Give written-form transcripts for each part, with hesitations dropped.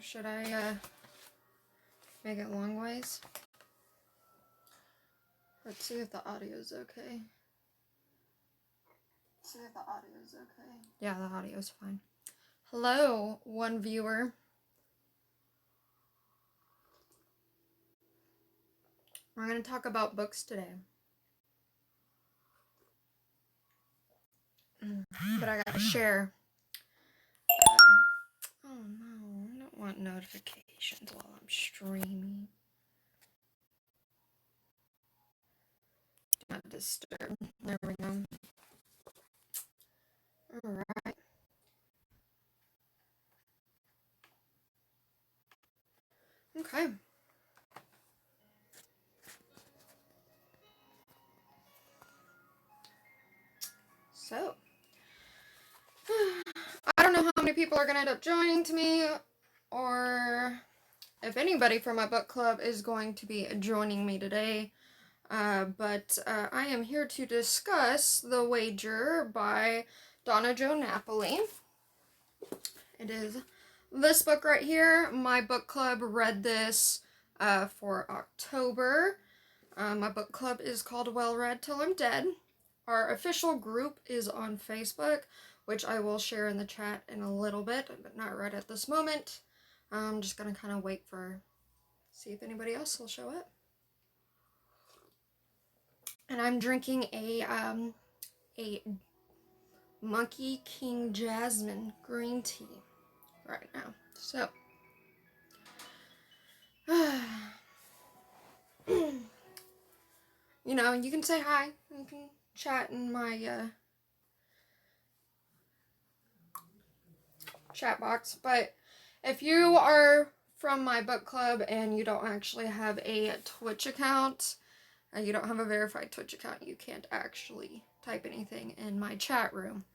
Should I make it long ways? Let's see if the audio's okay. Yeah, the audio's fine. Hello, one viewer. We're going to talk about books today. But I gotta share. Oh no, I don't want notifications while I'm streaming. Do not disturb. There we go. Alright. Okay. So, I don't know how many people are going to end up joining to me, or if anybody from my book club is going to be joining me today. But I am here to discuss The Wager by Donna Jo Napoli. It is this book right here. My book club read this for October. My book club is called Well Read Till I'm Dead. Our official group is on Facebook, which I will share in the chat in a little bit, but not right at this moment. I'm just going to kind of wait see if anybody else will show up. And I'm drinking a Monkey King Jasmine green tea right now. So, you know, you can say hi. You can chat in my chat box. But if you are from my book club and you don't actually have a Twitch account, you don't have a verified Twitch account, you can't actually type anything in my chat room.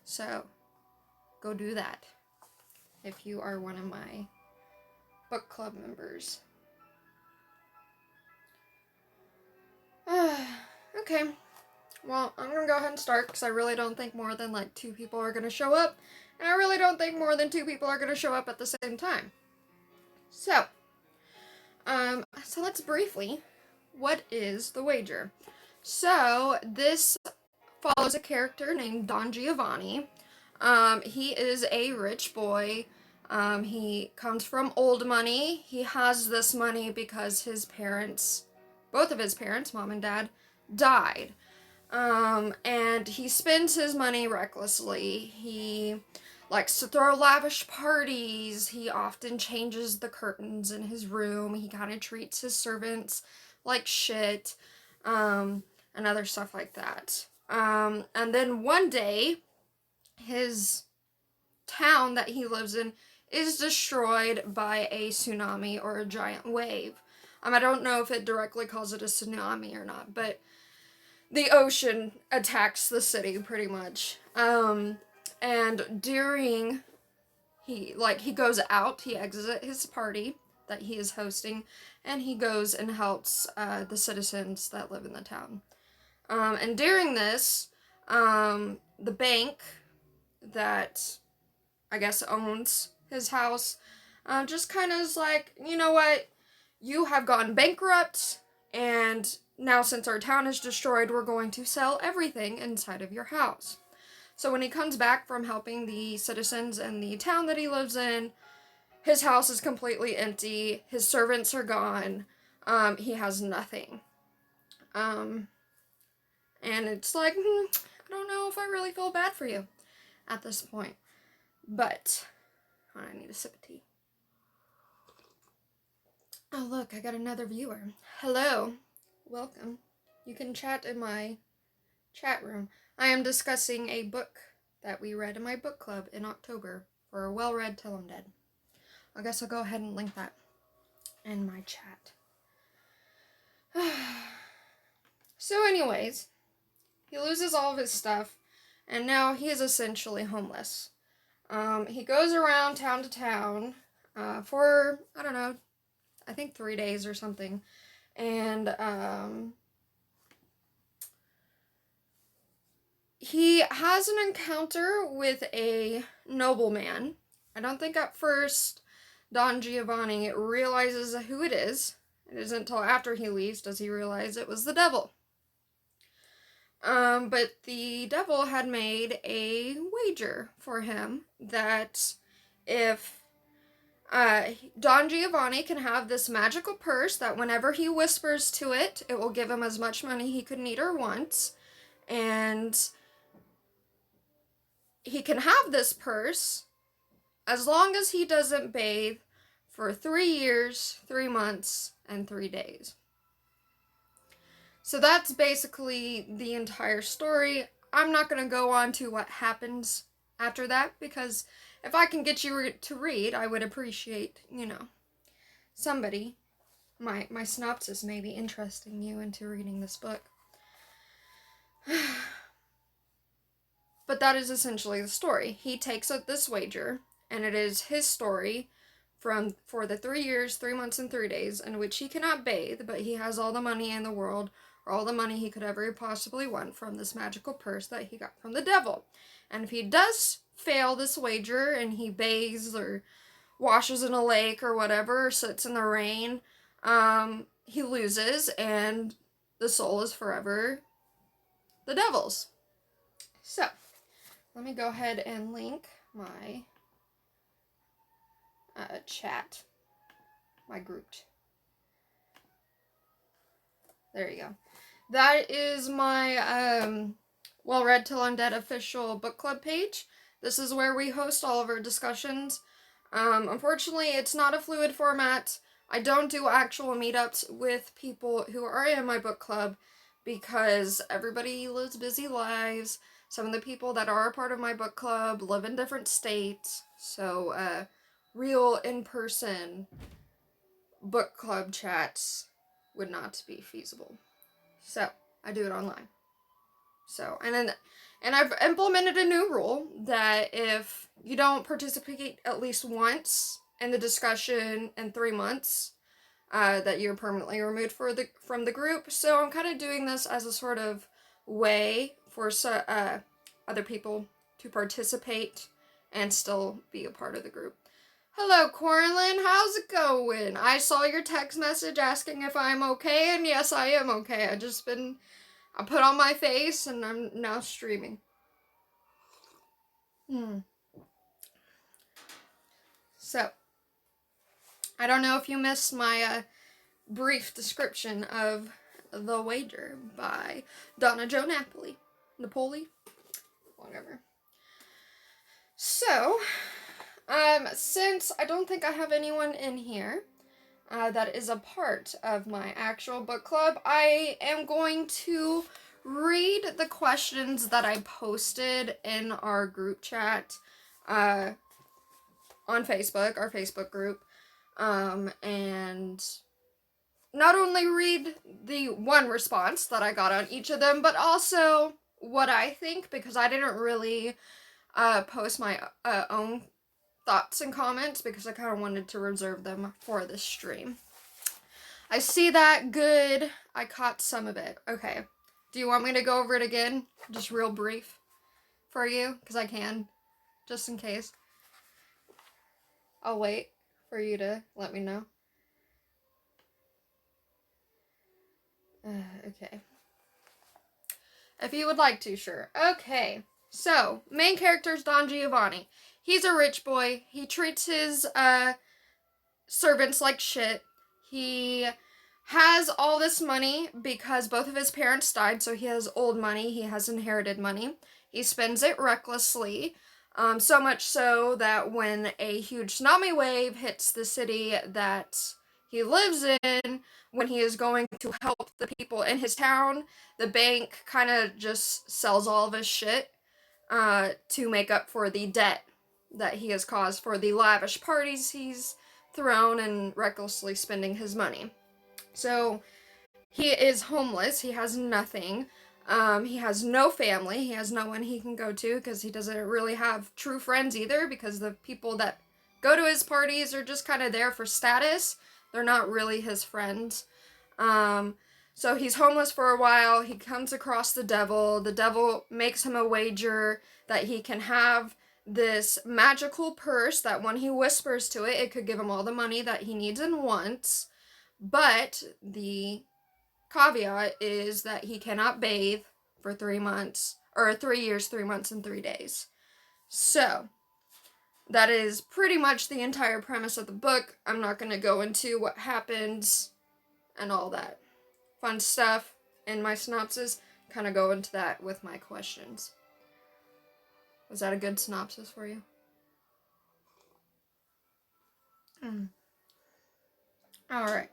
So, go do that if you are one of my book club members. Okay. Well, I'm gonna go ahead and start because I really don't think more than like 2 people are gonna show up. And I really don't think more than 2 people are gonna show up at the same time. So let's briefly, what is The Wager? So, this follows a character named Don Giovanni. He is a rich boy. He comes from old money. He has this money because his parents, both of his parents, mom and dad, died. And he spends his money recklessly. He likes to throw lavish parties. He often changes the curtains in his room. He kind of treats his servants like shit, and other stuff like that. And then one day, his town that he lives in is destroyed by a tsunami or a giant wave. I don't know if it directly calls it a tsunami or not, but the ocean attacks the city pretty much. And during he goes out, he exits his party that he is hosting, and he goes and helps the citizens that live in the town. And during this, the bank that I guess owns his house just kind of is like, you know what, you have gone bankrupt, and now since our town is destroyed, we're going to sell everything inside of your house. So when he comes back from helping the citizens in the town that he lives in, his house is completely empty, his servants are gone, he has nothing. And it's like, I don't know if I really feel bad for you at this point. But, I need a sip of tea. Oh look, I got another viewer. Hello. Welcome. You can chat in my chat room. I am discussing a book that we read in my book club in October for Well Read Till I'm Dead. I guess I'll go ahead and link that in my chat. So anyways, he loses all of his stuff, and now he is essentially homeless. He goes around town to town for, I don't know, I think 3 days or something. And he has an encounter with a nobleman. I don't think at first Don Giovanni realizes who it is. It isn't until after he leaves does he realize it was the devil. But the devil had made a wager for him that if Don Giovanni can have this magical purse that whenever he whispers to it, it will give him as much money he could need or want. And he can have this purse as long as he doesn't bathe for 3 years, 3 months, and 3 days. So that's basically the entire story. I'm not going to go on to what happens after that, because if I can get you to read, I would appreciate, somebody, my synopsis maybe interesting you into reading this book. But that is essentially the story. He takes up this wager, and it is his story for the 3 years, 3 months, and 3 days in which he cannot bathe, but he has all the money in the world, or all the money he could ever possibly want from this magical purse that he got from the devil. And if he does fail this wager and he bathes or washes in a lake or whatever, or sits in the rain, he loses, and the soul is forever the devil's. So, let me go ahead and link my chat, my group. There you go. That is my Well Read Till I'm Dead official book club page. This is where we host all of our discussions. Unfortunately, it's not a fluid format. I don't do actual meetups with people who are in my book club because everybody lives busy lives. Some of the people that are a part of my book club live in different states, so real in-person book club chats would not be feasible. So I do it online. So and I've implemented a new rule that if you don't participate at least once in the discussion in 3 months, that you're permanently removed from the group. So I'm kind of doing this as a sort of way for other people to participate and still be a part of the group. Hello, Corlin. How's it going? I saw your text message asking if I'm okay, and yes, I am okay. I put on my face, and I'm now streaming. So, I don't know if you missed my brief description of The Wager by Donna Jo Napoli. Whatever. So, since I don't think I have anyone in here that is a part of my actual book club, I am going to read the questions that I posted in our group chat on Facebook, our Facebook group, and not only read the one response that I got on each of them, but also what I think, because I didn't really post my own thoughts and comments because I kind of wanted to reserve them for this stream. I see that. Good. I caught some of it. Okay. Do you want me to go over it again? Just real brief for you? Because I can. Just in case. I'll wait for you to let me know. Okay. If you would like to, sure. Okay. So, main character is Don Giovanni. He's a rich boy. He treats his servants like shit. He has all this money because both of his parents died, so he has old money. He has inherited money. He spends it recklessly, so much so that when a huge tsunami wave hits the city that he lives in, when he is going to help the people in his town, the bank kind of just sells all of his shit to make up for the debt that he has caused for the lavish parties he's thrown and recklessly spending his money. So he is homeless. He has nothing. He has no family. He has no one he can go to because he doesn't really have true friends either, because the people that go to his parties are just kind of there for status. They're not really his friends. So he's homeless for a while. He comes across the devil. The devil makes him a wager that he can have this magical purse that when he whispers to it, it could give him all the money that he needs and wants. But the caveat is that he cannot bathe for 3 months, or 3 years, 3 months, and 3 days. So, that is pretty much the entire premise of the book. I'm not going to go into what happens and all that fun stuff in my synopsis. Kind of go into that with my questions. Was that a good synopsis for you? Alright.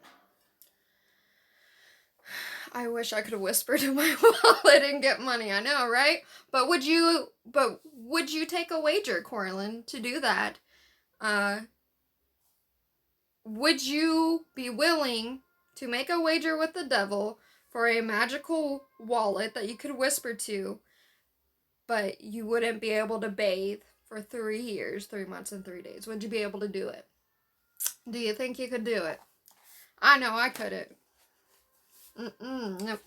I wish I could whisper to my wallet and get money. I know, right? But would you take a wager, Corlin, to do that? Would you be willing to make a wager with the devil for a magical wallet that you could whisper to, but you wouldn't be able to bathe for 3 years, 3 months, and 3 days? Would you be able to do it? Do you think you could do it? I know I couldn't. Nope.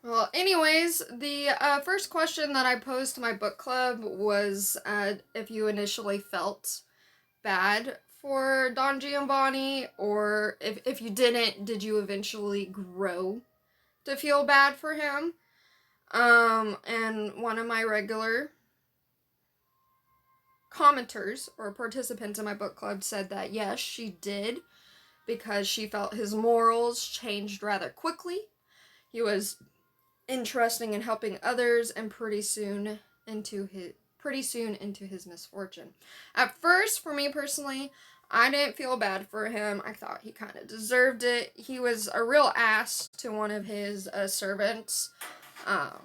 Well, anyways, the first question that I posed to my book club was if you initially felt bad for Don Giovanni, or if you didn't, did you eventually grow to feel bad for him? And one of my regular commenters or participants in my book club said that yes, she did, because she felt his morals changed rather quickly. He was interesting in helping others, and pretty soon into his misfortune. At first, for me personally, I didn't feel bad for him. I thought he kind of deserved it. He was a real ass to one of his servants. But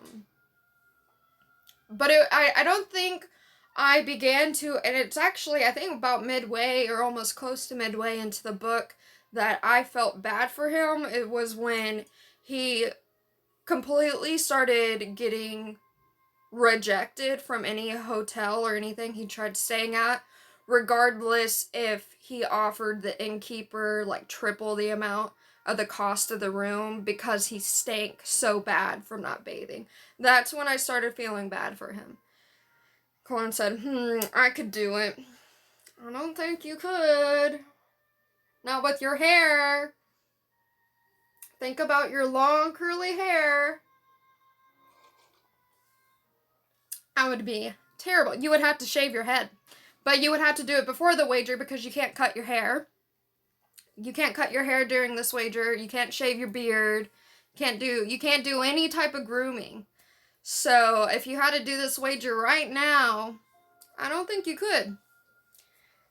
I don't think I began to, and it's actually, I think about midway or almost close to midway into the book that I felt bad for him. It was when he completely started getting rejected from any hotel or anything he tried staying at, regardless if he offered the innkeeper like triple the amount of the cost of the room, because he stank so bad from not bathing. That's when I started feeling bad for him. Colin said, I could do it. I don't think you could. Not with your hair. Think about your long curly hair. That would be terrible. You would have to shave your head. But you would have to do it before the wager, because you can't cut your hair. You can't cut your hair during this wager. You can't shave your beard. You can't do any type of grooming. So if you had to do this wager right now, I don't think you could.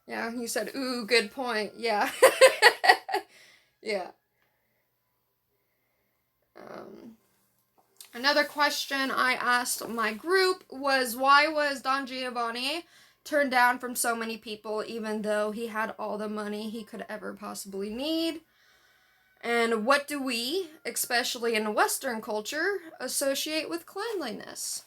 Yeah, you said, ooh, good point. Yeah. Yeah. Another question I asked my group was, why was Don Giovanni turned down from so many people, even though he had all the money he could ever possibly need? And what do we, especially in Western culture, associate with cleanliness?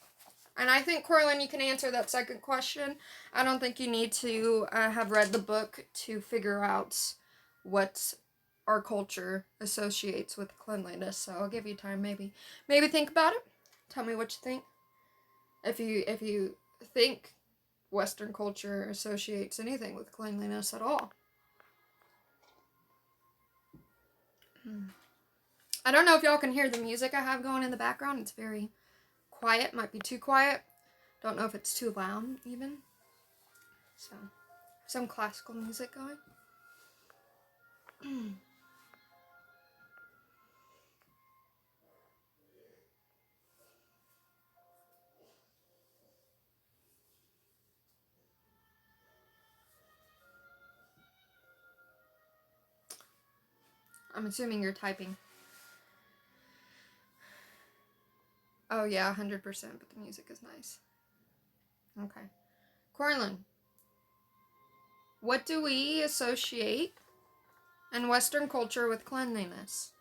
And I think, Corlin, you can answer that second question. I don't think you need to have read the book to figure out what our culture associates with cleanliness. So I'll give you time, maybe think about it. Tell me what you think. If you think Western culture associates anything with cleanliness at all. I don't know if y'all can hear the music I have going in the background. It's very quiet. Might be too quiet. Don't know if it's too loud even. So, some classical music going. I'm assuming you're typing. Oh yeah, 100%, but the music is nice. Okay. Corlin, what do we associate in Western culture with cleanliness?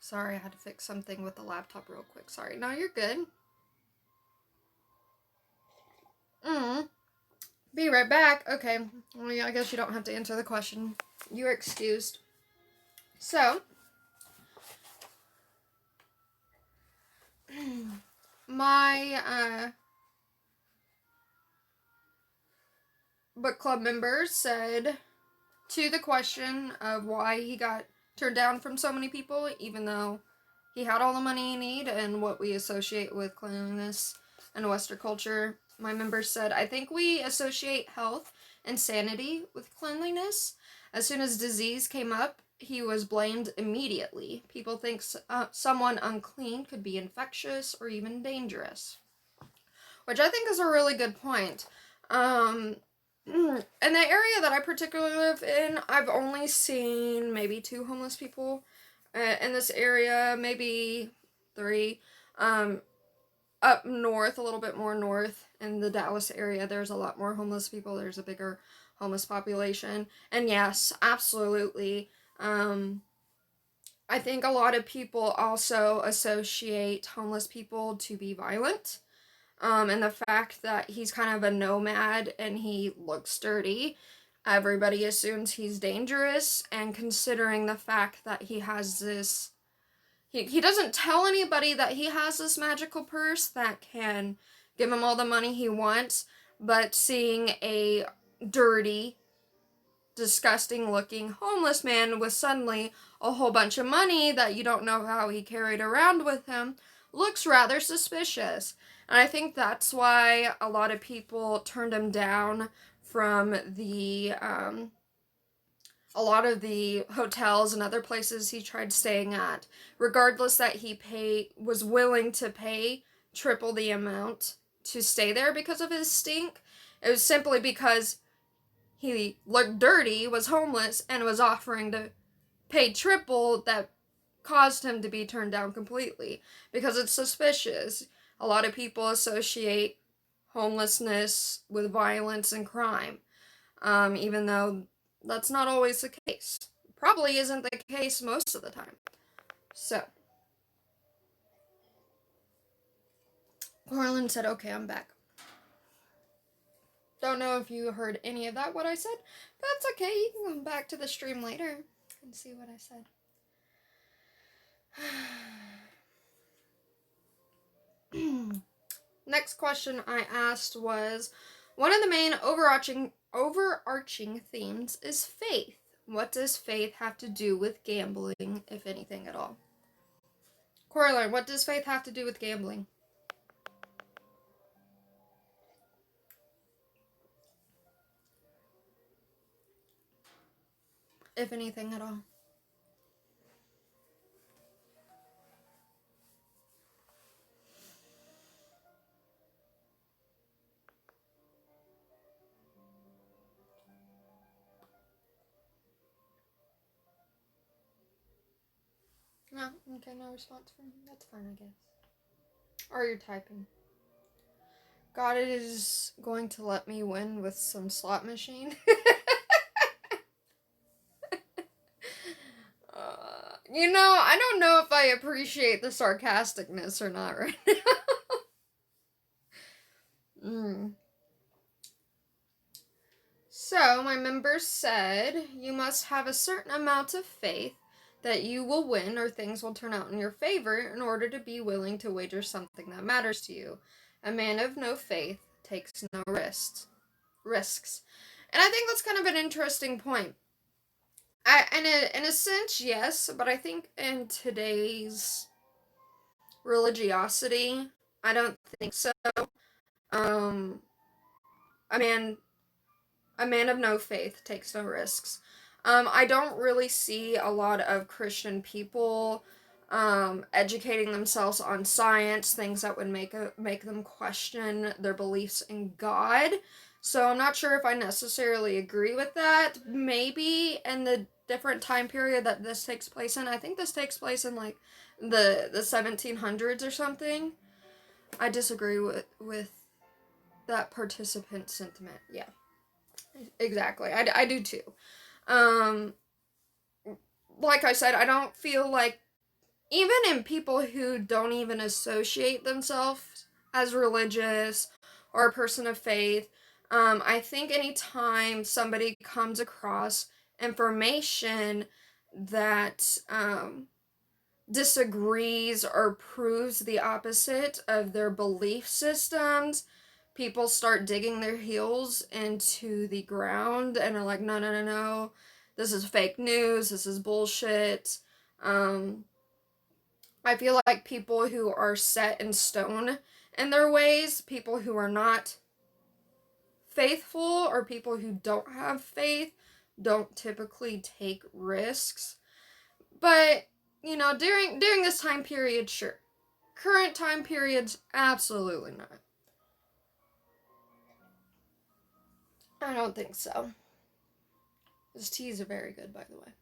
Sorry, I had to fix something with the laptop real quick. Sorry. No, you're good. Be right back. Okay. Well, yeah, I guess you don't have to answer the question. You're excused. So, My book club members said to the question of why he got turned down from so many people, even though he had all the money he needed and what we associate with cleanliness and Western culture. My members said, I think we associate health and sanity with cleanliness. As soon as disease came up, he was blamed immediately. People think someone unclean could be infectious or even dangerous, which I think is a really good point. In the area that I particularly live in, I've only seen maybe 2 homeless people in this area, maybe 3. Up north, a little bit more north in the Dallas area, there's a lot more homeless people. There's a bigger homeless population. And yes, absolutely. I think a lot of people also associate homeless people to be violent. And the fact that he's kind of a nomad and he looks dirty, everybody assumes he's dangerous. And considering the fact that he has this, he doesn't tell anybody that he has this magical purse that can give him all the money he wants, but seeing a dirty, disgusting looking homeless man with suddenly a whole bunch of money that you don't know how he carried around with him looks rather suspicious. And I think that's why a lot of people turned him down from a lot of the hotels and other places he tried staying at, regardless that was willing to pay triple the amount to stay there because of his stink. It was simply because he looked dirty, was homeless, and was offering to pay triple that caused him to be turned down completely because it's suspicious. A lot of people associate homelessness with violence and crime, even though that's not always the case. Probably isn't the case most of the time. So, Corlin said, okay, I'm back. Don't know if you heard any of that, what I said, but that's okay. You can come back to the stream later and see what I said. Next question I asked was, one of the main overarching themes is faith. What does faith have to do with gambling, if anything at all? Coraline, what does faith have to do with gambling? If anything at all. No, okay, no response from him. That's fine, I guess. Or you're typing. God is going to let me win with some slot machine. I don't know if I appreciate the sarcasticness or not right now. So, my members said, you must have a certain amount of faith that you will win or things will turn out in your favor in order to be willing to wager something that matters to you. A man of no faith takes no risks. And I think that's kind of an interesting point. In a sense, yes, but I think in today's religiosity, I don't think so. Um, a man of no faith takes no risks. I don't really see a lot of Christian people educating themselves on science, things that would make them question their beliefs in God. So I'm not sure if I necessarily agree with that. Maybe in the different time period that this takes place in. I think this takes place in like the 1700s or something. I disagree with that participant sentiment. Yeah. Exactly. I do too. Like I said, I don't feel like, even in people who don't even associate themselves as religious or a person of faith, I think anytime somebody comes across information that disagrees or proves the opposite of their belief systems, people start digging their heels into the ground and are like, no, no, no, no, this is fake news, this is bullshit. I feel like people who are set in stone in their ways, people who are not faithful or people who don't have faith, don't typically take risks. But, you know, during this time period, sure. Current time periods, absolutely not. I don't think so. His teas are very good, by the way.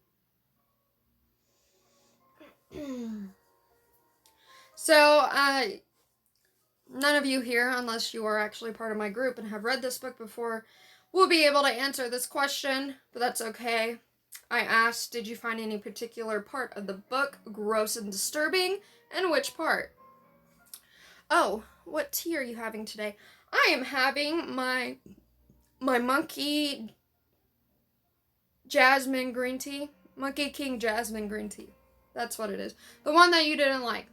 So, none of you here, unless you are actually part of my group and have read this book before, will be able to answer this question, but that's okay. I asked, did you find any particular part of the book gross and disturbing, and which part? Oh, what tea are you having today? I am having my monkey jasmine green tea. Monkey King jasmine green tea. That's what it is. The one that you didn't like.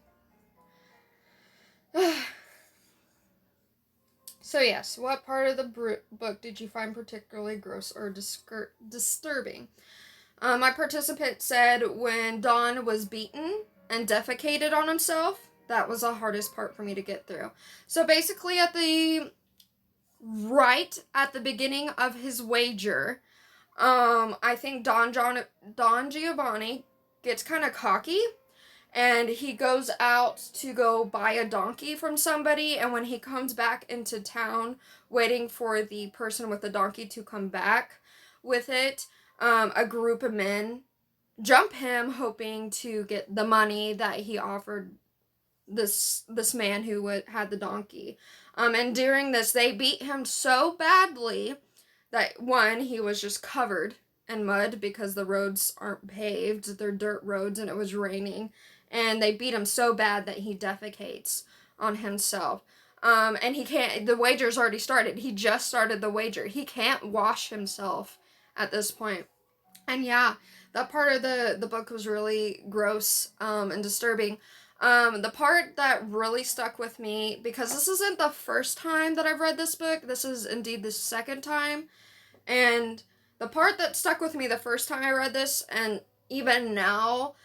So yes, what part of the book did you find particularly gross or disturbing? My participant said when Don was beaten and defecated on himself, that was the hardest part for me to get through. So basically right at the beginning of his wager, I think Don Giovanni gets kind of cocky and he goes out to go buy a donkey from somebody, and when he comes back into town waiting for the person with the donkey to come back with it, a group of men jump him hoping to get the money that he offered this man who had the donkey. And during this, they beat him so badly that, one, he was just covered in mud because the roads aren't paved, they're dirt roads, and it was raining. And they beat him so bad that he defecates on himself. And he can't, the wager's already started. He just started the wager. He can't wash himself at this point. And yeah, that part of the book was really gross and disturbing. The part that really stuck with me, because this isn't the first time that I've read this book, this is indeed the second time, and the part that stuck with me the first time I read this, and even now,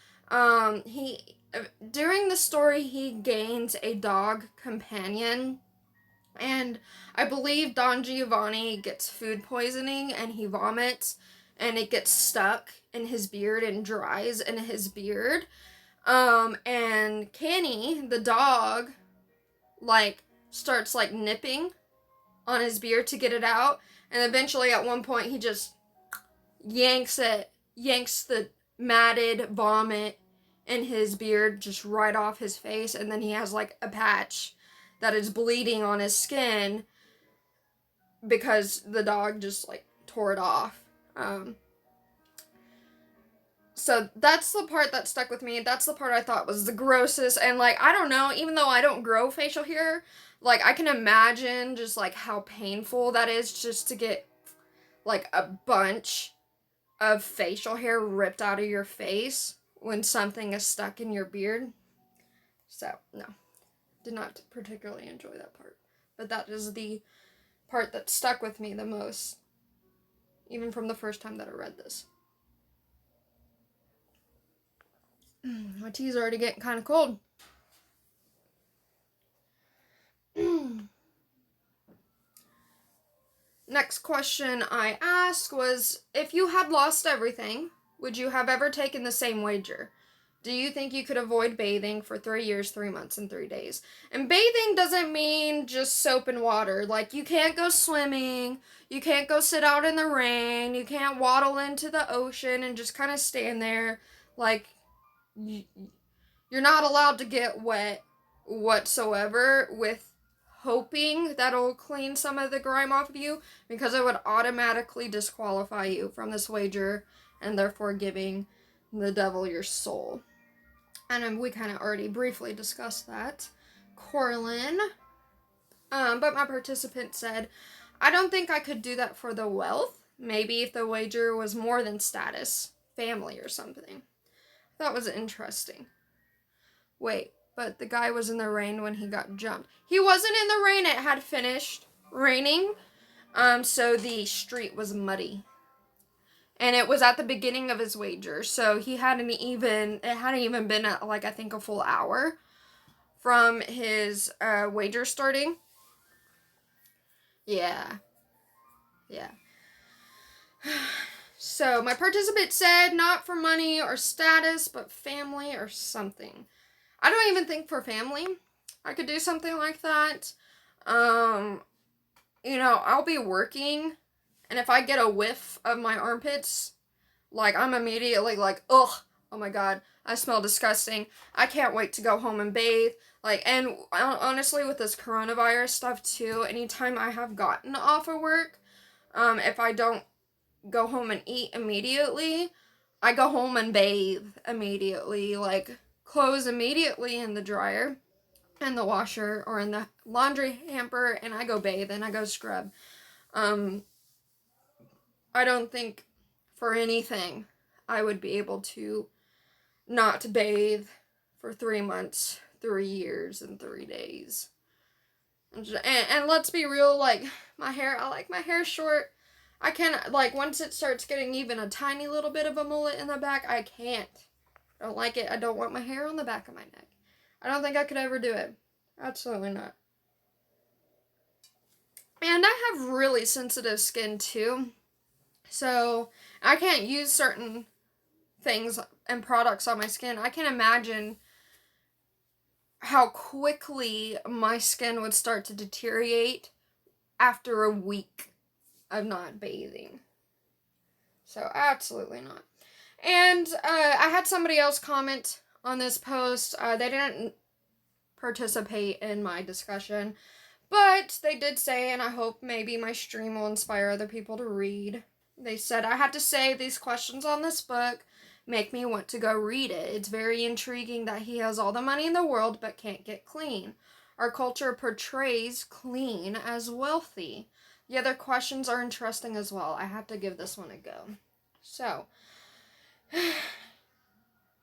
during the story, he gains a dog companion, and I believe Don Giovanni gets food poisoning, and he vomits, and it gets stuck in his beard and dries in his beard. And Kenny, the dog, starts, nipping on his beard to get it out, and eventually at one point he just yanks the matted vomit in his beard just right off his face, and then he has, a patch that is bleeding on his skin because the dog just, tore it off. So that's the part that stuck with me. That's the part I thought was the grossest. And, I don't know, even though I don't grow facial hair, I can imagine just, how painful that is just to get, a bunch of facial hair ripped out of your face when something is stuck in your beard. So, no. Did not particularly enjoy that part. But that is the part that stuck with me the most. Even from the first time that I read this. My tea's already getting kind of cold. Next question I asked was, if you had lost everything, would you have ever taken the same wager? Do you think you could avoid bathing for 3 years, 3 months, and 3 days? And bathing doesn't mean just soap and water. You can't go swimming, you can't go sit out in the rain, you can't waddle into the ocean and just kind of stand there. You're not allowed to get wet whatsoever with hoping that'll clean some of the grime off of you, because it would automatically disqualify you from this wager and therefore giving the devil your soul. And we kind of already briefly discussed that. Corlin. But my participant said, I don't think I could do that for the wealth. Maybe if the wager was more than status, family or something. That was interesting. Wait, but the guy was in the rain when he got jumped. He wasn't in the rain. It had finished raining. So the street was muddy. And it was at the beginning of his wager. So it hadn't even been like, I think a full hour from his wager starting. Yeah. Yeah. So my participant said not for money or status, but family or something. I don't even think for family I could do something like that. I'll be working, and if I get a whiff of my armpits, like, I'm immediately like, ugh, oh my god, I smell disgusting. I can't wait to go home and bathe. Like, and honestly, with this coronavirus stuff too, anytime I have gotten off of work, if I don't go home and eat immediately, I go home and bathe immediately. Like, clothes immediately in the dryer, in the washer, or in the laundry hamper, and I go bathe and I go scrub. I don't think for anything I would be able to not bathe for 3 months, 3 years, and 3 days. And let's be real, like, I like my hair short. I can't, like, once it starts getting even a tiny little bit of a mullet in the back, I can't. I don't like it. I don't want my hair on the back of my neck. I don't think I could ever do it. Absolutely not. And I have really sensitive skin too. So I can't use certain things and products on my skin. I can imagine how quickly my skin would start to deteriorate after a week of not bathing. So absolutely not. And I had somebody else comment on this post. They didn't participate in my discussion, but they did say, and I hope maybe my stream will inspire other people to read. They said, I had to say these questions on this book make me want to go read it. It's very intriguing that he has all the money in the world but can't get clean. Our culture portrays clean as wealthy. The other questions are interesting as well. I have to give this one a go. So,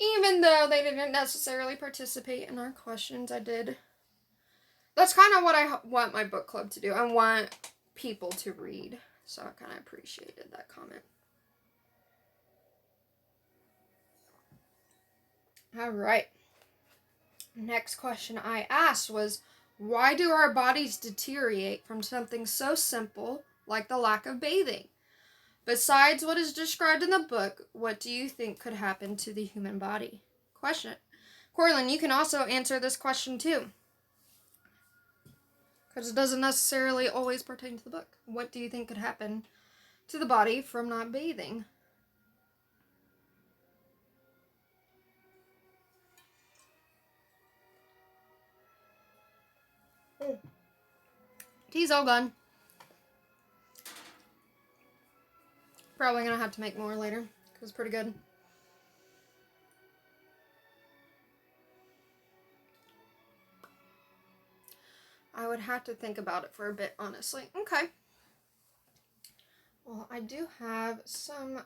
even though they didn't necessarily participate in our questions, I did. That's kind of what I want my book club to do. I want people to read. So I kind of appreciated that comment. All right. Next question I asked was, why do our bodies deteriorate from something so simple like the lack of bathing? Besides what is described in the book, what do you think could happen to the human body? Question. Corlin, you can also answer this question too, because it doesn't necessarily always pertain to the book. What do you think could happen to the body from not bathing? Tea's all gone. Probably gonna have to make more later, because it's pretty good. I would have to think about it for a bit, honestly. Okay. Well, I do have some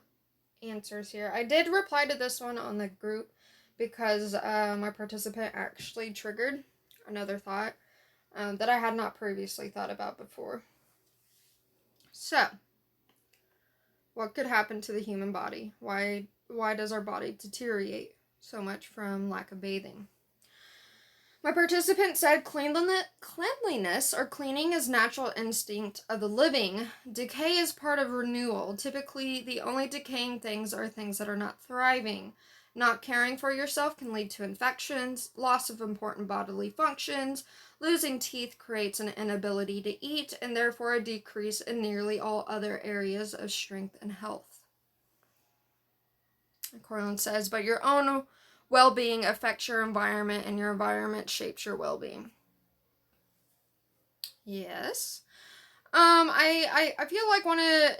answers here. I did reply to this one on the group because my participant actually triggered another thought that I had not previously thought about before. So, what could happen to the human body? Why does our body deteriorate so much from lack of bathing? My participant said cleanliness or cleaning is natural instinct of the living. Decay is part of renewal. Typically, the only decaying things are things that are not thriving. Not caring for yourself can lead to infections, loss of important bodily functions. Losing teeth creates an inability to eat, and therefore a decrease in nearly all other areas of strength and health. Corlin says, but your own well-being affects your environment, and your environment shapes your well-being. Yes. I feel like one of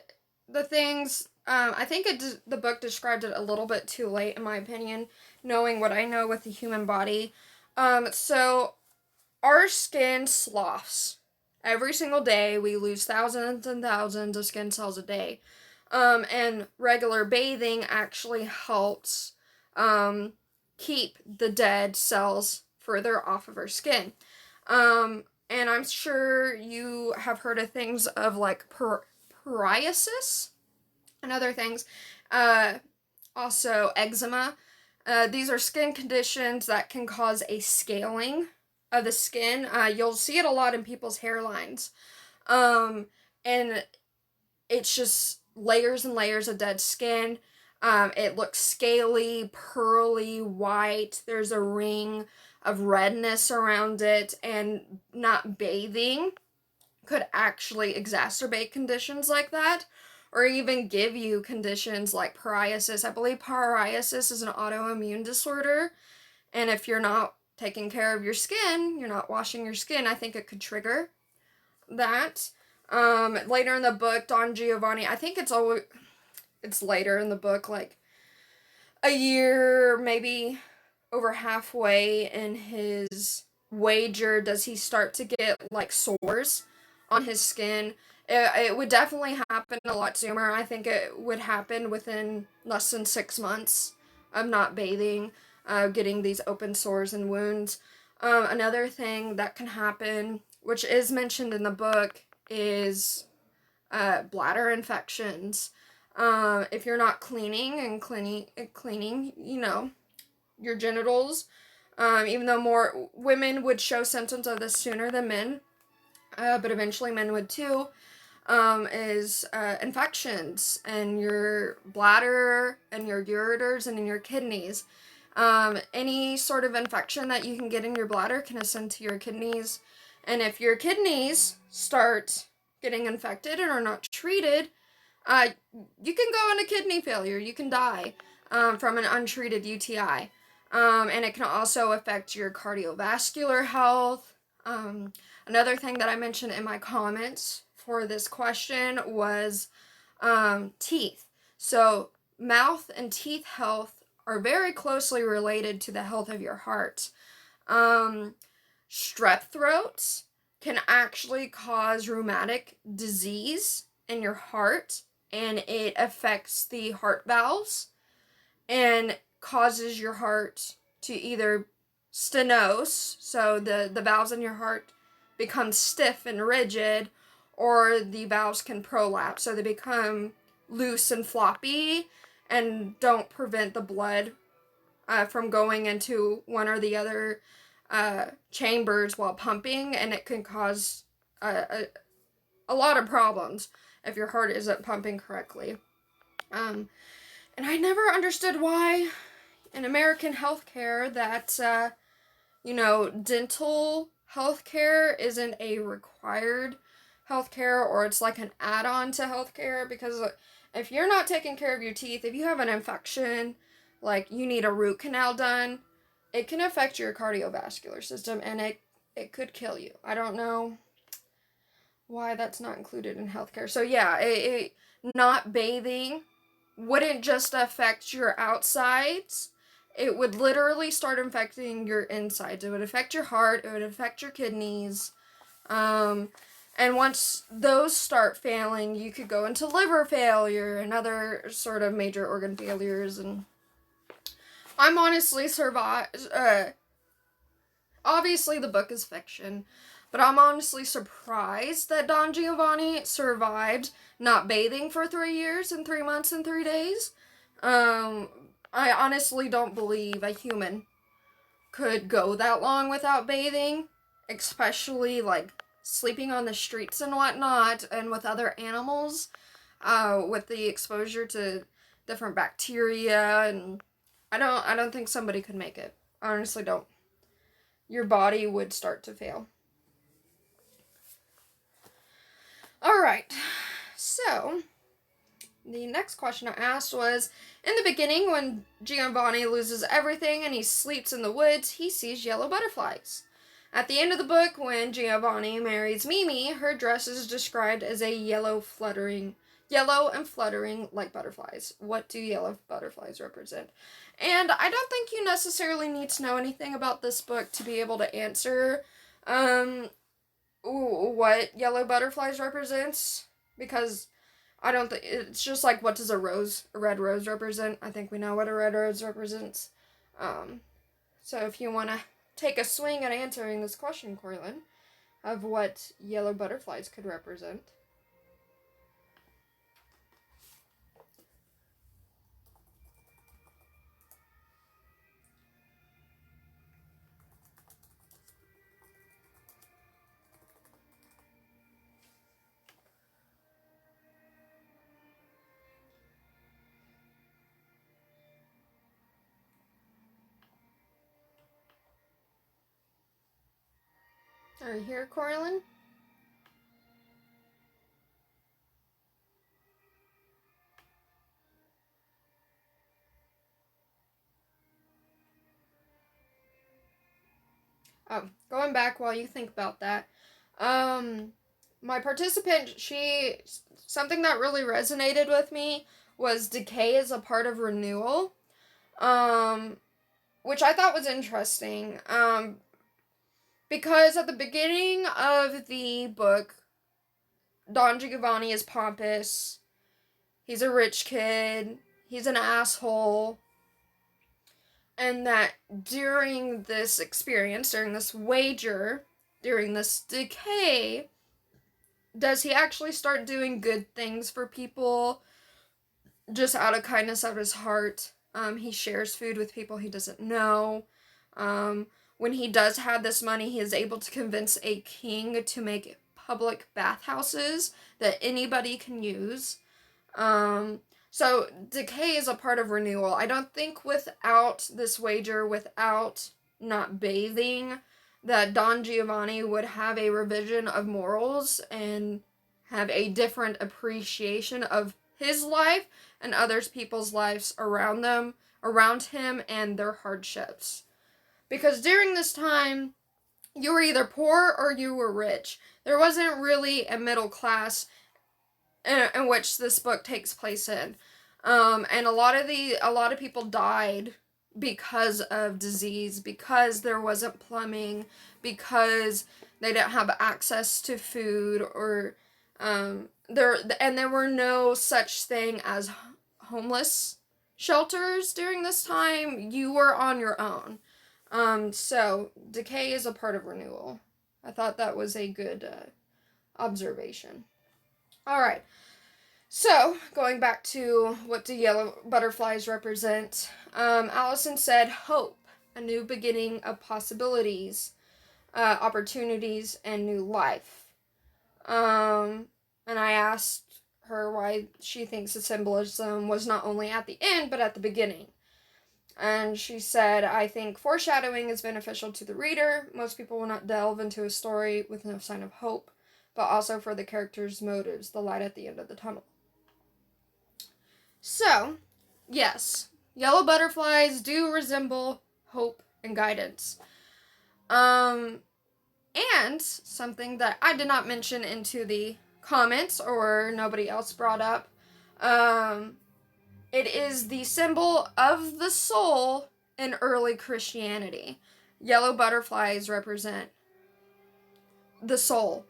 the things, I think the book described it a little bit too late, in my opinion, knowing what I know with the human body. So our skin sloughs. Every single day, we lose thousands and thousands of skin cells a day. And regular bathing actually helps, keep the dead cells further off of her skin. And I'm sure you have heard of things of like psoriasis and other things. Also, eczema. These are skin conditions that can cause a scaling of the skin. You'll see it a lot in people's hairlines. And it's just layers and layers of dead skin. It looks scaly, pearly, white. There's a ring of redness around it, and not bathing could actually exacerbate conditions like that, or even give you conditions like psoriasis. I believe psoriasis is an autoimmune disorder, and if you're not taking care of your skin, you're not washing your skin, I think it could trigger that. Later in the book, Don Giovanni, I think it's later in the book, like a year, maybe over halfway in his wager, does he start to get like sores on his skin. It would definitely happen a lot sooner. I think it would happen within less than 6 months of not bathing, getting these open sores and wounds. Another thing that can happen, which is mentioned in the book, is bladder infections. If you're not cleaning, your genitals, even though more women would show symptoms of this sooner than men, but eventually men would too, is infections in your bladder and your ureters and in your kidneys. Any sort of infection that you can get in your bladder can ascend to your kidneys. And if your kidneys start getting infected and are not treated, you can go into kidney failure. You can die from an untreated UTI. And it can also affect your cardiovascular health. Another thing that I mentioned in my comments for this question was teeth. So mouth and teeth health are very closely related to the health of your heart. Strep throats can actually cause rheumatic disease in your heart, and it affects the heart valves and causes your heart to either stenose, so the valves in your heart become stiff and rigid, or the valves can prolapse, so they become loose and floppy and don't prevent the blood from going into one or the other chambers while pumping, and it can cause a lot of problems if your heart isn't pumping correctly. And I never understood why in American healthcare that, dental healthcare isn't a required healthcare, or it's like an add-on to healthcare, because if you're not taking care of your teeth, if you have an infection, like you need a root canal done, it can affect your cardiovascular system, and it could kill you. I don't know why that's not included in healthcare. So yeah, not bathing wouldn't just affect your outsides. It would literally start infecting your insides. It would affect your heart. It would affect your kidneys. And once those start failing, you could go into liver failure and other sort of major organ failures. And I'm honestly obviously the book is fiction, but I'm honestly surprised that Don Giovanni survived not bathing for 3 years and 3 months and 3 days. I honestly don't believe a human could go that long without bathing, especially like sleeping on the streets and whatnot, and with other animals, with the exposure to different bacteria, and I don't think somebody could make it. I honestly don't. Your body would start to fail. Alright, so the next question I asked was, in the beginning, when Giovanni loses everything and he sleeps in the woods, he sees yellow butterflies. At the end of the book, when Giovanni marries Mimi, her dress is described as a yellow and fluttering like butterflies. What do yellow butterflies represent? And I don't think you necessarily need to know anything about this book to be able to answer what yellow butterflies represents, because I don't think it's just like, what does a red rose represent? I think we know what a red rose represents. So if you want to take a swing at answering this question, Corlin, of what yellow butterflies could represent. Are you here, Corlin? Oh, going back while you think about that. My participant, something that really resonated with me was decay is a part of renewal. Which I thought was interesting. Because at the beginning of the book, Don Giovanni is pompous. He's a rich kid. He's an asshole. And that during this experience, during this wager, during this decay, does he actually start doing good things for people just out of kindness of his heart? He shares food with people he doesn't know. When he does have this money, he is able to convince a king to make public bathhouses that anybody can use. So decay is a part of renewal. I don't think without this wager, without not bathing, that Don Giovanni would have a revision of morals and have a different appreciation of his life and others people's lives around him and their hardships. Because during this time, you were either poor or you were rich. There wasn't really a middle class in which this book takes place in. And a lot of people died because of disease, because there wasn't plumbing, because they didn't have access to food, or there were no such thing as homeless shelters during this time. You were on your own. So decay is a part of renewal. I thought that was a good observation. All right. So, going back to what do yellow butterflies represent, Allison said hope, a new beginning of possibilities, opportunities, and new life. And I asked her why she thinks the symbolism was not only at the end, but at the beginning. And she said, I think foreshadowing is beneficial to the reader. Most people will not delve into a story with no sign of hope, but also for the characters' motives, the light at the end of the tunnel. So, yes, yellow butterflies do resemble hope and guidance. And something that I did not mention into the comments or nobody else brought up, it is the symbol of the soul in early Christianity. Yellow butterflies represent the soul.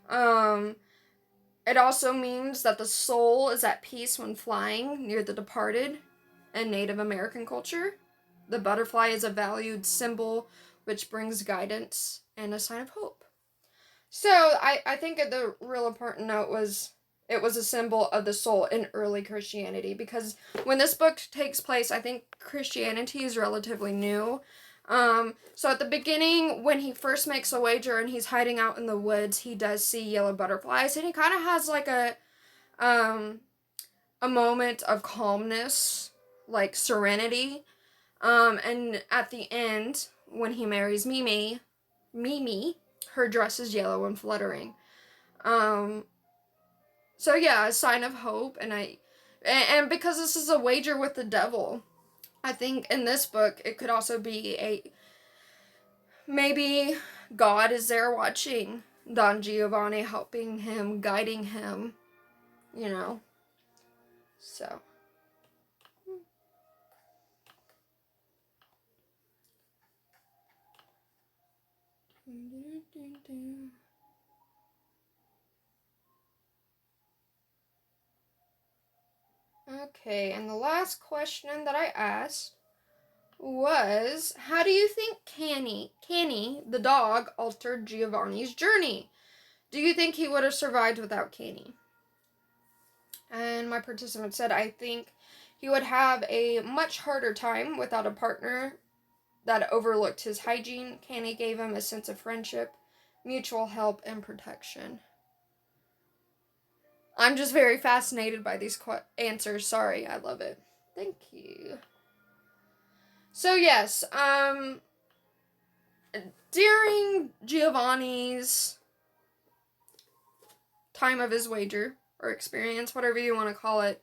It also means that the soul is at peace when flying near the departed in Native American culture. The butterfly is a valued symbol which brings guidance and a sign of hope. So I think the real important note was it was a symbol of the soul in early Christianity, because when this book takes place, I think Christianity is relatively new. So at the beginning, when he first makes a wager and he's hiding out in the woods, he does see yellow butterflies, and he kind of has like a moment of calmness, like serenity. And at the end, when he marries Mimi, her dress is yellow and fluttering. So yeah, a sign of hope, and because this is a wager with the devil, I think in this book it could also be maybe God is there watching Don Giovanni, helping him, guiding him, so. Okay, and the last question that I asked was, how do you think Canny, the dog, altered Giovanni's journey? Do you think he would have survived without Canny? And my participant said, I think he would have a much harder time without a partner that overlooked his hygiene. Canny gave him a sense of friendship, mutual help, and protection. I'm just very fascinated by these answers. Sorry, I love it. Thank you. So yes, during Giovanni's time of his wager, or experience, whatever you want to call it,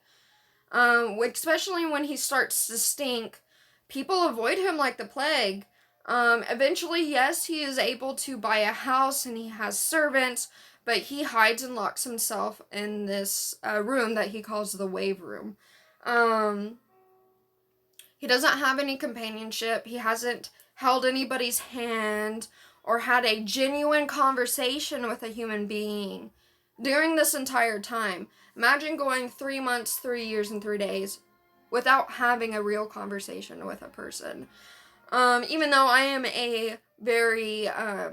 especially when he starts to stink, people avoid him like the plague. Eventually, yes, he is able to buy a house and he has servants, but he hides and locks himself in this room that he calls the wave room. He doesn't have any companionship. He hasn't held anybody's hand or had a genuine conversation with a human being during this entire time. Imagine going 3 months, 3 years, and 3 days without having a real conversation with a person. Even though I am a very, I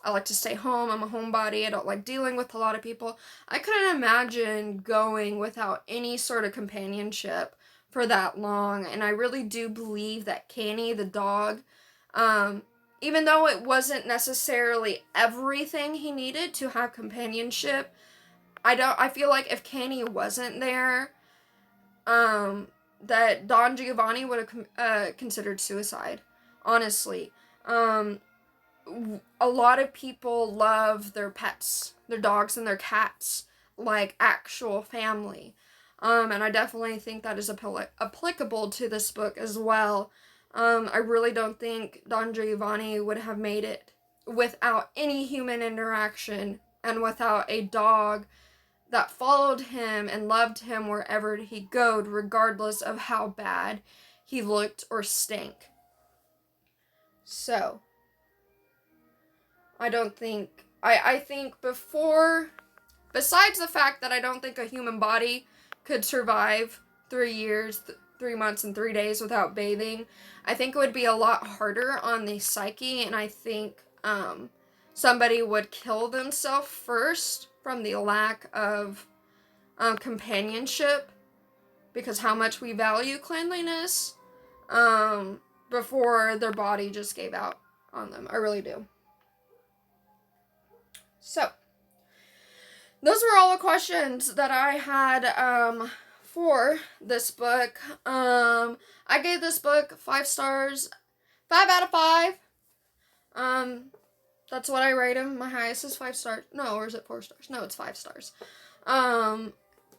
like to stay home, I'm a homebody, I don't like dealing with a lot of people, I couldn't imagine going without any sort of companionship for that long. And I really do believe that Canny, the dog, even though it wasn't necessarily everything he needed to have companionship, I feel like if Canny wasn't there, that Don Giovanni would have considered suicide. Honestly. A lot of people love their pets, their dogs and their cats, like actual family. And I definitely think that is applicable to this book as well. I really don't think Don Giovanni would have made it without any human interaction and without a dog that followed him and loved him wherever he goed, regardless of how bad he looked or stank. So, I think besides the fact that I don't think a human body could survive 3 years, 3 months, and 3 days without bathing, I think it would be a lot harder on the psyche, and I think somebody would kill themselves first from the lack of companionship, because how much we value cleanliness, before their body just gave out on them. I really do. So, those were all the questions that I had for this book. I gave this book 5 stars, 5 out of 5. That's what I rate them. My highest is 5 stars. No, or is it 4 stars? No, it's 5 stars.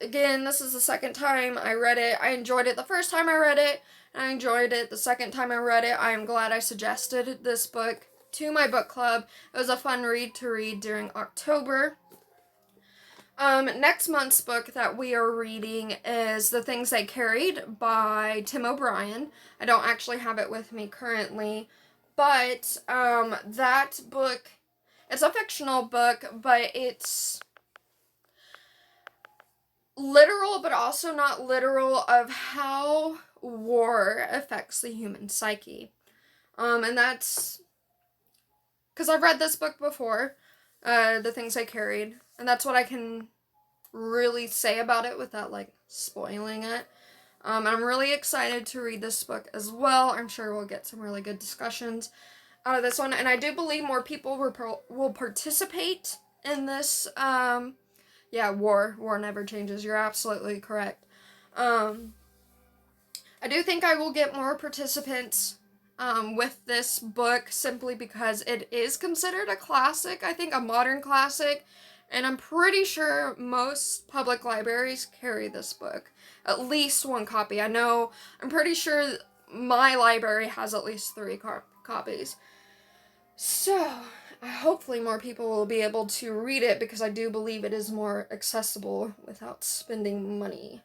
Again, this is the second time I read it. I enjoyed it the first time I read it, and I enjoyed it the second time I read it. I am glad I suggested this book to my book club. It was a fun read to read during October. Next month's book that we are reading is The Things They Carried by Tim O'Brien. I don't actually have it with me currently, but that book, it's a fictional book, but it's literal, but also not literal, of how war affects the human psyche. And that's because I've read this book before, The Things I Carried, and that's what I can really say about it without, like, spoiling it. And I'm really excited to read this book as well. I'm sure we'll get some really good discussions out of this one, and I do believe more people will participate in this. War never changes. You're absolutely correct. I do think I will get more participants with this book, simply because it is considered a classic, I think a modern classic, and I'm pretty sure most public libraries carry this book. At least one copy. I'm pretty sure my library has at least 3 copies. So, hopefully more people will be able to read it, because I do believe it is more accessible without spending money.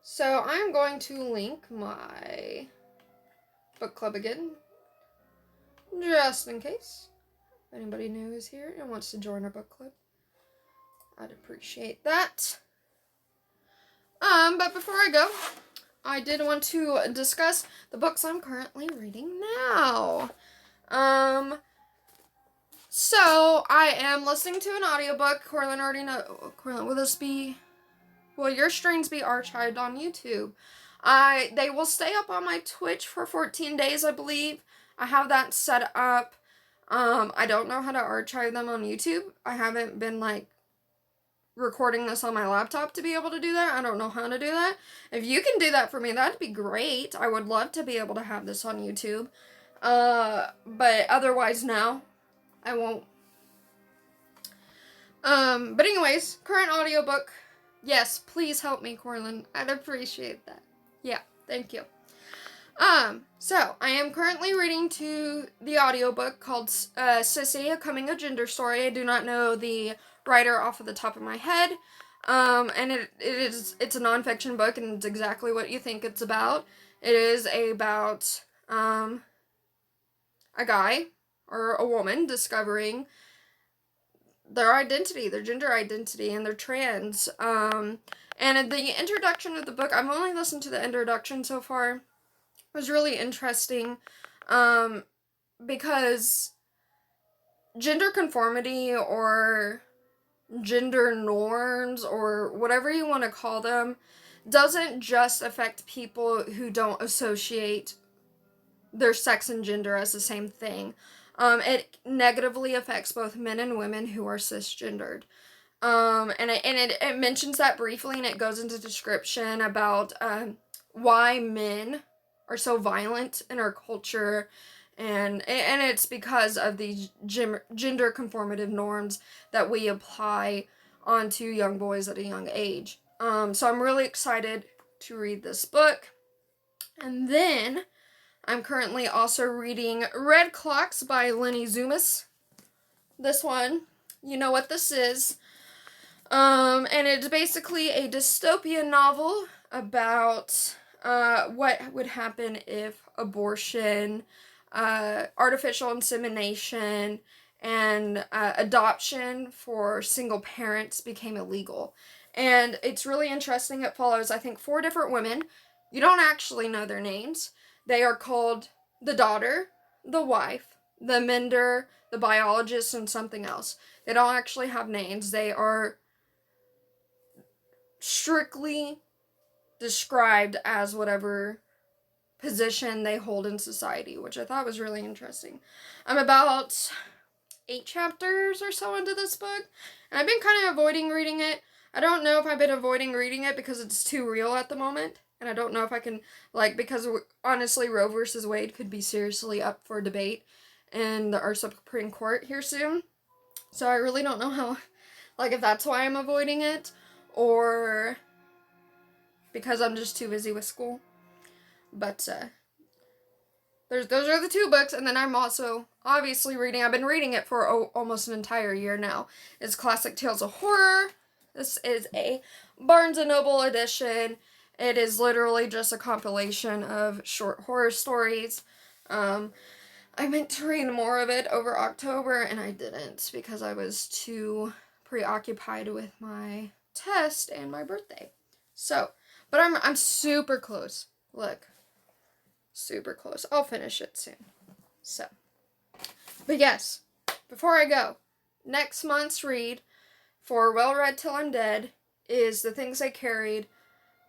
So I'm going to link my book club again, just in case anybody new is here and wants to join our book club. I'd appreciate that. But before I go, I did want to discuss the books I'm currently reading now. So I am listening to an audiobook. Corlin already know. Corlin, will this be? Will your streams be archived on YouTube? They will stay up on my Twitch for 14 days, I believe. I have that set up. I don't know how to archive them on YouTube. I haven't been recording this on my laptop to be able to do that. I don't know how to do that. If you can do that for me, that'd be great. I would love to be able to have this on YouTube. But otherwise, no, I won't. But anyways, current audiobook. Yes, please help me, Corlin. I'd appreciate that. Yeah, thank you. So I am currently reading to the audiobook called Sissy, A Coming of Gender Story. I do not know the writer off of the top of my head. And it's a nonfiction book, and it's exactly what you think it's about. It is about a guy or a woman discovering their identity, their gender identity, and their trans. And the introduction of the book, I've only listened to the introduction so far, was really interesting, because gender conformity or gender norms or whatever you want to call them doesn't just affect people who don't associate their sex and gender as the same thing. It negatively affects both men and women who are cisgendered. And it mentions that briefly, and it goes into description about why men are so violent in our culture, and it's because of these gender conformative norms that we apply onto young boys at a young age. So I'm really excited to read this book. And then I'm currently also reading Red Clocks by Lenny Zumas. This one, you know what this is. And it's basically a dystopian novel about what would happen if abortion, artificial insemination, and adoption for single parents became illegal. And it's really interesting. It follows, I think, 4 different women. You don't actually know their names. They are called the daughter, the wife, the mender, the biologist, and something else. They don't actually have names. They are strictly described as whatever position they hold in society, which I thought was really interesting. I'm about 8 chapters or so into this book, and I've been kind of avoiding reading it. I don't know if I've been avoiding reading it because it's too real at the moment, and I don't know if I can, because honestly, Roe versus Wade could be seriously up for debate in our Supreme Court here soon. So I really don't know how, if that's why I'm avoiding it, or because I'm just too busy with school. But those are the 2 books, and then I'm also obviously reading. I've been reading it for almost an entire year now. It's Classic Tales of Horror. This is a Barnes & Noble edition. It is literally just a compilation of short horror stories. I meant to read more of it over October, and I didn't because I was too preoccupied with my test and my birthday. So, but I'm super close. Look, super close. I'll finish it soon. So, but yes, before I go, next month's read for Well Read Till I'm Dead is The Things I Carried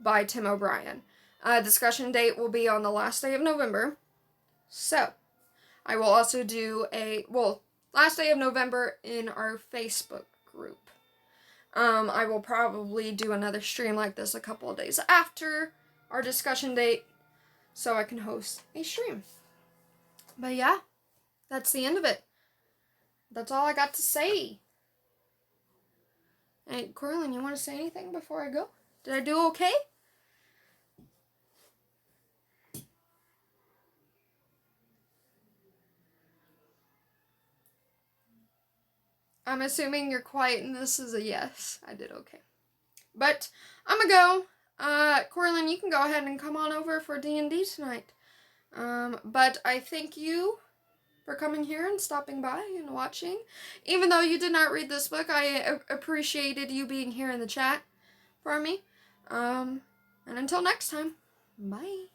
by Tim O'Brien. Discussion date will be on the last day of November. So, I will also do last day of November in our Facebook group. I will probably do another stream like this a couple of days after our discussion date so I can host a stream. But yeah, that's the end of it. That's all I got to say. Hey, Corlin, you want to say anything before I go? Did I do okay? I'm assuming you're quiet and this is a yes. I did okay. But I'm gonna go. Corlin, you can go ahead and come on over for D&D tonight. But I thank you for coming here and stopping by and watching. Even though you did not read this book, I appreciated you being here in the chat for me. And until next time, bye.